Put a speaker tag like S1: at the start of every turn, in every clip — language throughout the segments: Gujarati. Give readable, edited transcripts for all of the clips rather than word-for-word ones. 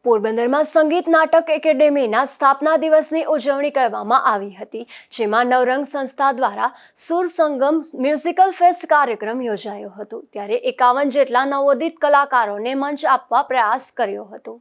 S1: પોરબંદરમાં સંગીત નાટક એકેડેમીના સ્થાપના દિવસની ઉજવણી કરવામાં આવી હતી, જેમાં નવરંગ સંસ્થા દ્વારા સુર સંગમ મ્યુઝિકલ ફેસ્ટ કાર્યક્રમ યોજાયો હતો। ત્યારે 51 જેટલા નવોદિત કલાકારોને મંચ આપવા પ્રયાસ કર્યો હતો।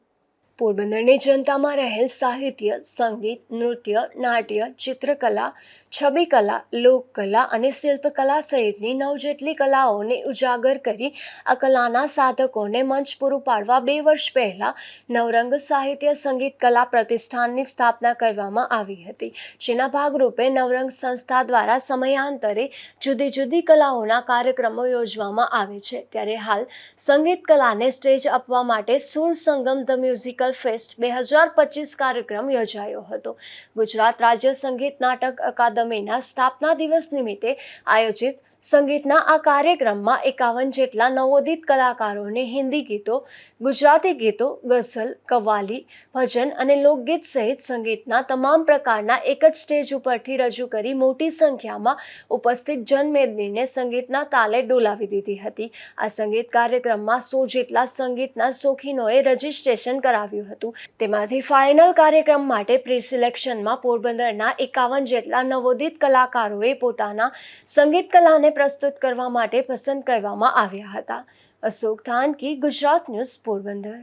S1: પોરબંદરની જનતામાં રહેલ સાહિત્ય, સંગીત, નૃત્ય, નાટ્ય, ચિત્રકલા, છબીકલા, લોકકલા અને શિલ્પકલા સહિતની 9 જેટલી કલાઓને ઉજાગર કરી આ કલાના સાધકોને મંચ પૂરું પાડવા 2 વર્ષ પહેલા નવરંગ સાહિત્ય સંગીત કલા પ્રતિષ્ઠાનની સ્થાપના કરવામાં આવી હતી, જેના ભાગરૂપે નવરંગ સંસ્થા દ્વારા સમયાંતરે જુદી જુદી કલાઓના કાર્યક્રમો યોજવામાં આવે છે। ત્યારે હાલ સંગીત કલાને સ્ટેજ આપવા માટે સુર સંગમ ધ મ્યુઝિકલ ફેસ્ટ 2025 કાર્યક્રમ યોજાયો હતો। ગુજરાત રાજ્ય સંગીત નાટક અકાદમીના સ્થાપના દિવસ નિમિત્તે આયોજિત સંગીતના આ કાર્યક્રમમાં 51 જેટલા નવોદિત કલાકારોને હિન્દી ગીતો, ગુજરાતી ગીતો, ગઝલ, કવ્વાલી, ભજન અને લોકગીત સહિત સંગીતના તમામ પ્રકારના એક જ સ્ટેજ ઉપરથી રજૂ કરી મોટી સંખ્યામાં ઉપસ્થિત જનમેદનીને સંગીતના તાલે ડોલાવી દીધી હતી। આ સંગીત કાર્યક્રમમાં 100 જેટલા સંગીતના શોખીનોએ રજીસ્ટ્રેશન કરાવ્યું હતું। તેમાંથી ફાઇનલ કાર્યક્રમ માટે પ્રી સિલેક્શનમાં પોરબંદરના 51 જેટલા નવોદિત કલાકારોએ પોતાના સંગીત કલાને પ્રસ્તુત કરવા માટે પસંદ કરવામાં આવ્યા હતા। અશોક થાનકી, ગુજરાત ન્યૂઝ, પોરબંદર।